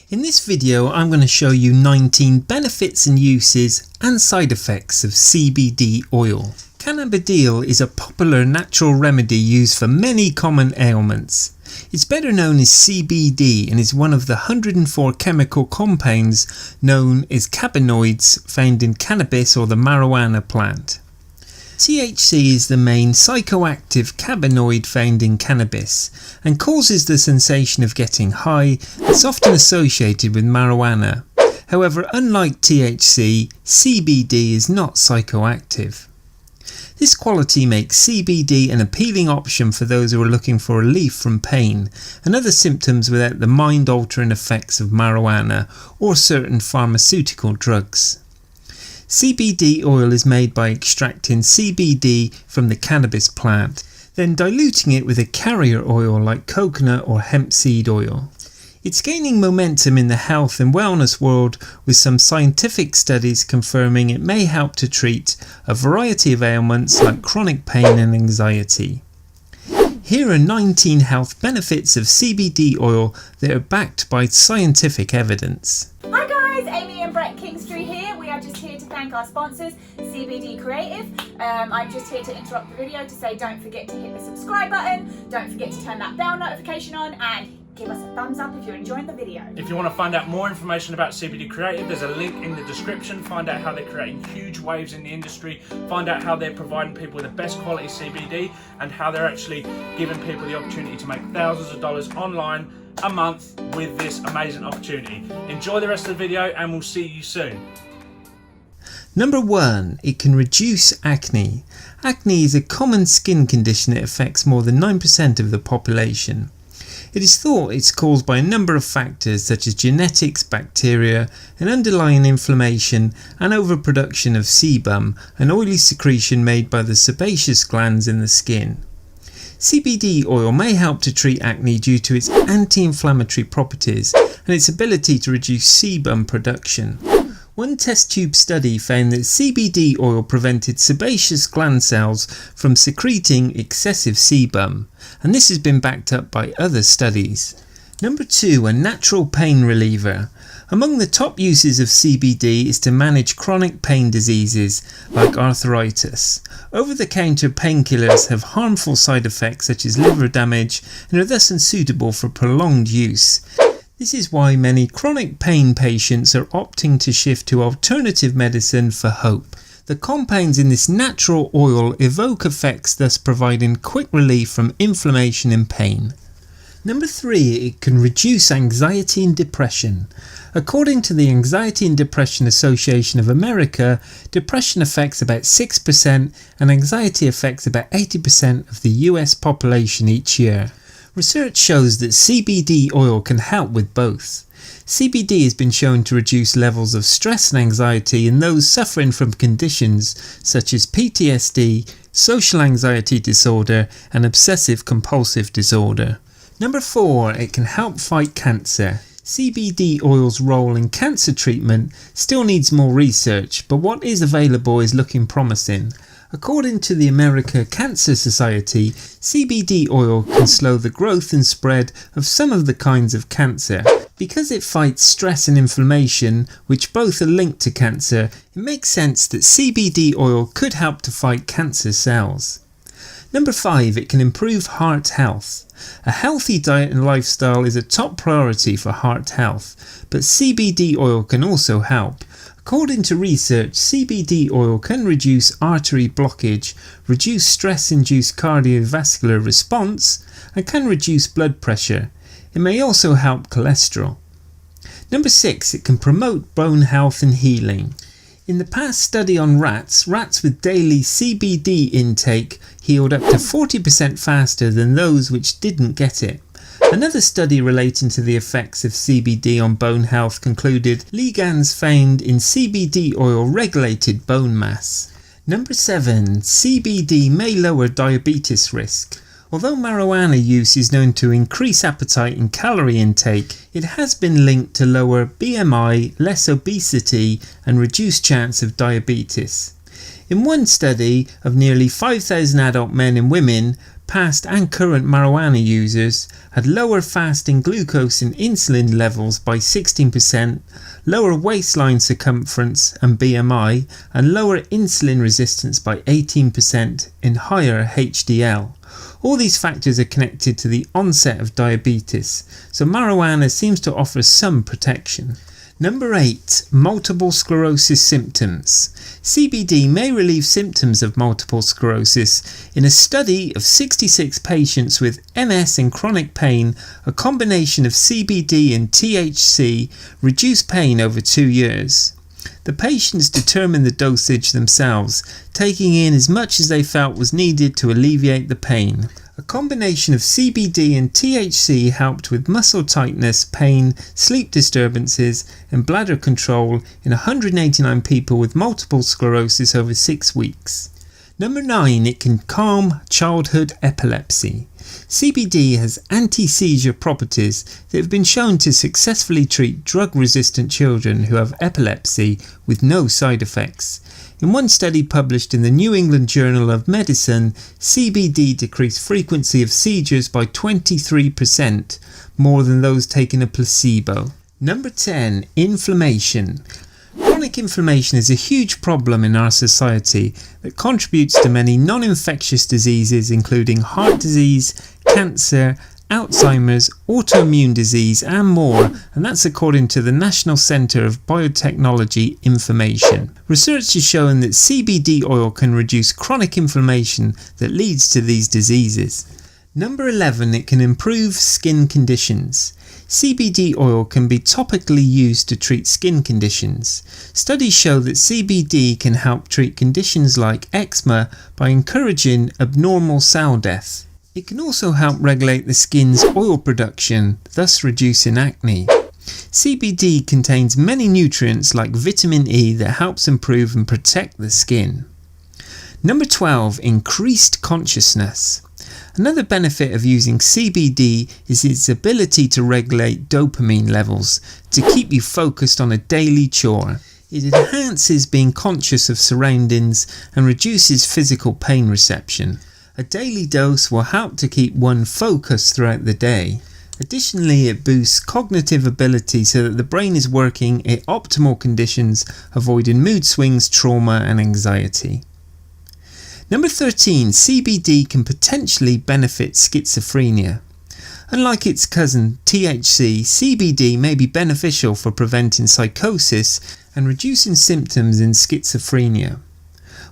In this video I'm going to show you 19 benefits and uses and side effects of CBD oil. Cannabidiol is a popular natural remedy used for many common ailments. It's better known as CBD and is one of the 104 chemical compounds known as cannabinoids found in cannabis or the marijuana plant. THC is the main psychoactive cannabinoid found in cannabis and causes the sensation of getting high. It's often associated with marijuana. However, unlike THC, CBD is not psychoactive. This quality makes CBD an appealing option for those who are looking for relief from pain and other symptoms without the mind-altering effects of marijuana or certain pharmaceutical drugs. CBD oil is made by extracting CBD from the cannabis plant, then diluting it with a carrier oil like coconut or hemp seed oil. It's gaining momentum in the health and wellness world, with some scientific studies confirming it may help to treat a variety of ailments like chronic pain and anxiety. Here are 19 health benefits of CBD oil that are backed by scientific evidence. Hi guys, Amy and Brett Kingstree here. We are just here to thank our sponsors, CBD Creative. I'm just here to interrupt the video to say don't forget to hit the subscribe button, don't forget to turn that bell notification on, and give us a thumbs up if you're enjoying the video. If you want to find out more information about CBD Creative, there's a link in the description. Find out how they're creating huge waves in the industry, find out how they're providing people with the best quality CBD, and how they're actually giving people the opportunity to make thousands of dollars online a month with this amazing opportunity. Enjoy the rest of the video and we'll see you soon. Number 1. It can reduce acne. Acne is a common skin condition that affects more than 9% of the population. It is thought it's caused by a number of factors such as genetics, bacteria, and underlying inflammation and overproduction of sebum, an oily secretion made by the sebaceous glands in the skin. CBD oil may help to treat acne due to its anti-inflammatory properties and its ability to reduce sebum production. One test tube study found that CBD oil prevented sebaceous gland cells from secreting excessive sebum, and this has been backed up by other studies. Number 2. A natural pain reliever. Among the top uses of CBD is to manage chronic pain diseases like arthritis. Over-the-counter painkillers have harmful side effects such as liver damage and are thus unsuitable for prolonged use. This is why many chronic pain patients are opting to shift to alternative medicine for hope. The compounds in this natural oil evoke effects, thus providing quick relief from inflammation and pain. Number 3. It can reduce anxiety and depression. According to the Anxiety and Depression Association of America, depression affects about 6% and anxiety affects about 80% of the US population each year. Research shows that CBD oil can help with both. CBD has been shown to reduce levels of stress and anxiety in those suffering from conditions such as PTSD, social anxiety disorder, and obsessive compulsive disorder. Number 4. It can help fight cancer. CBD oil's role in cancer treatment still needs more research, but what is available is looking promising. According to the American Cancer Society, CBD oil can slow the growth and spread of some of the kinds of cancer. Because it fights stress and inflammation, which both are linked to cancer, it makes sense that CBD oil could help to fight cancer cells. Number 5. It can improve heart health. A healthy diet and lifestyle is a top priority for heart health, but CBD oil can also help. According to research, CBD oil can reduce artery blockage, reduce stress-induced cardiovascular response, and can reduce blood pressure. It may also help cholesterol. Number 6. It can promote bone health and healing. In the past study on rats with daily CBD intake healed up to 40% faster than those which didn't get it. Another study relating to the effects of CBD on bone health concluded ligands found in CBD oil regulated bone mass. Number 7. CBD may lower diabetes risk. Although marijuana use is known to increase appetite and calorie intake, it has been linked to lower BMI, less obesity, and reduced chance of diabetes. In one study of nearly 5,000 adult men and women, past and current marijuana users had lower fasting glucose and insulin levels by 16%, lower waistline circumference and BMI, and lower insulin resistance by 18% in higher HDL. All these factors are connected to the onset of diabetes, so marijuana seems to offer some protection. Number 8. Multiple sclerosis symptoms. CBD may relieve symptoms of multiple sclerosis. In a study of 66 patients with MS and chronic pain, a combination of CBD and THC reduced pain over 2 years. The patients determined the dosage themselves, taking in as much as they felt was needed to alleviate the pain. A combination of CBD and THC helped with muscle tightness, pain, sleep disturbances and bladder control in 189 people with multiple sclerosis over 6 weeks. Number 9. It can calm childhood epilepsy. CBD has anti-seizure properties that have been shown to successfully treat drug-resistant children who have epilepsy with no side effects. In one study published in the New England Journal of Medicine, CBD decreased frequency of seizures by 23%, more than those taking a placebo. Number 10. Inflammation. Chronic inflammation is a huge problem in our society that contributes to many non-infectious diseases including heart disease, cancer, Alzheimer's, autoimmune disease and more, and that's according to the National Centre of Biotechnology information. Research has shown that CBD oil can reduce chronic inflammation that leads to these diseases. Number 11. It can improve skin conditions. CBD oil can be topically used to treat skin conditions. Studies show that CBD can help treat conditions like eczema by encouraging abnormal cell death. It can also help regulate the skin's oil production, thus reducing acne. CBD contains many nutrients like vitamin E that helps improve and protect the skin. Number 12. Increased consciousness. Another benefit of using CBD is its ability to regulate dopamine levels to keep you focused on a daily chore. It enhances being conscious of surroundings and reduces physical pain reception. A daily dose will help to keep one focused throughout the day. Additionally, it boosts cognitive ability so that the brain is working at optimal conditions, avoiding mood swings, trauma and anxiety. Number 13. CBD can potentially benefit schizophrenia. Unlike its cousin THC, CBD may be beneficial for preventing psychosis and reducing symptoms in schizophrenia.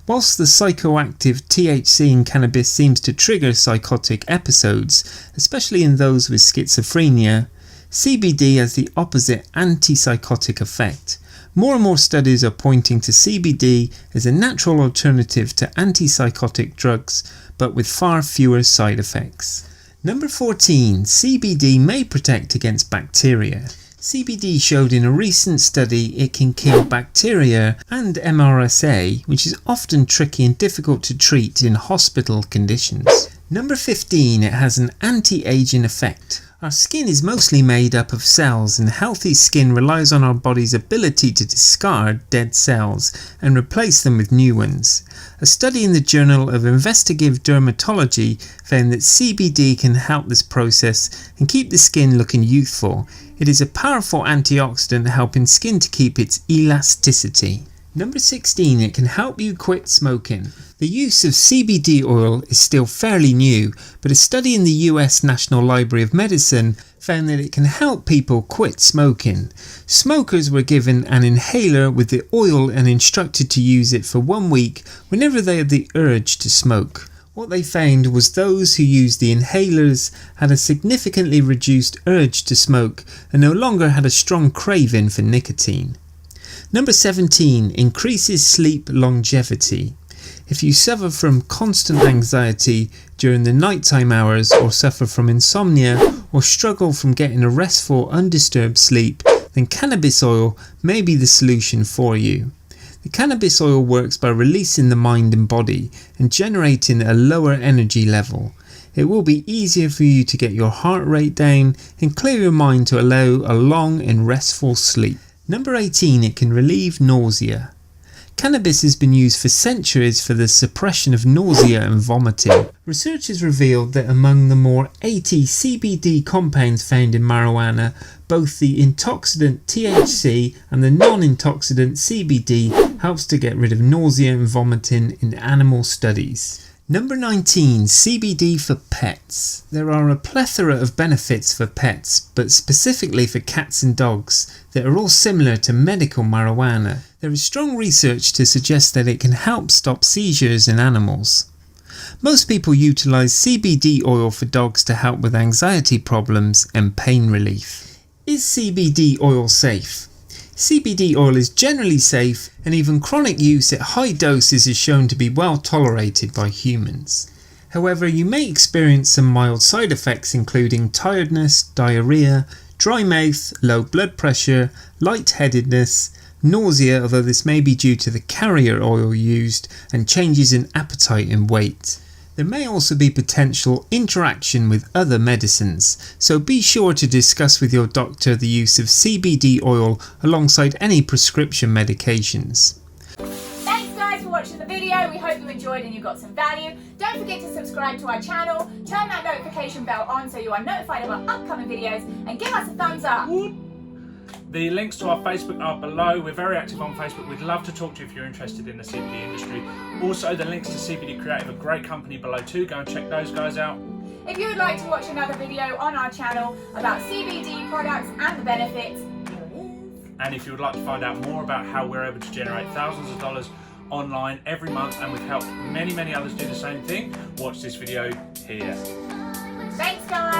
Whilst the psychoactive THC in cannabis seems to trigger psychotic episodes, especially in those with schizophrenia, CBD has the opposite antipsychotic effect. More and more studies are pointing to CBD as a natural alternative to antipsychotic drugs, but with far fewer side effects. Number 14. CBD may protect against bacteria. CBD showed in a recent study it can kill bacteria and MRSA, which is often tricky and difficult to treat in hospital conditions. Number 15. It has an anti-aging effect. Our skin is mostly made up of cells, and healthy skin relies on our body's ability to discard dead cells and replace them with new ones. A study in the Journal of Investigative Dermatology found that CBD can help this process and keep the skin looking youthful. It is a powerful antioxidant helping skin to keep its elasticity. Number 16. It can help you quit smoking. The use of CBD oil is still fairly new, but a study in the US National Library of Medicine found that it can help people quit smoking. Smokers were given an inhaler with the oil and instructed to use it for 1 week whenever they had the urge to smoke. What they found was those who used the inhalers had a significantly reduced urge to smoke and no longer had a strong craving for nicotine. Number 17. Increases sleep longevity. If you suffer from constant anxiety during the nighttime hours, or suffer from insomnia, or struggle from getting a restful, undisturbed sleep, then cannabis oil may be the solution for you. The cannabis oil works by releasing the mind and body and generating a lower energy level. It will be easier for you to get your heart rate down and clear your mind to allow a long and restful sleep. Number 18. It can relieve nausea. Cannabis has been used for centuries for the suppression of nausea and vomiting. Research has revealed that among the more 80 CBD compounds found in marijuana, both the intoxicant THC and the non-intoxicant CBD helps to get rid of nausea and vomiting in animal studies. Number 19. CBD for pets. There are a plethora of benefits for pets, but specifically for cats and dogs, that are all similar to medical marijuana. There is strong research to suggest that it can help stop seizures in animals. Most people utilise CBD oil for dogs to help with anxiety problems and pain relief. Is CBD oil safe? CBD oil is generally safe, and even chronic use at high doses is shown to be well tolerated by humans. However, you may experience some mild side effects including tiredness, diarrhea, dry mouth, low blood pressure, lightheadedness, nausea, although this may be due to the carrier oil used, and changes in appetite and weight. There may also be potential interaction with other medicines, so be sure to discuss with your doctor the use of CBD oil alongside any prescription medications. Thanks guys for watching the video. We hope you enjoyed and you got some value. Don't forget to subscribe to our channel, turn that notification bell on so you are notified of our upcoming videos, and give us a thumbs up. The links to our Facebook are below. We're very active on Facebook. We'd love to talk to you if you're interested in the CBD industry. Also, the links to CBD Creative, a great company, below too. Go and check those guys out. If you would like to watch another video on our channel about CBD products and the benefits, and if you would like to find out more about how we're able to generate thousands of dollars online every month, and we've helped many others do the same thing, watch this video here. Thanks guys.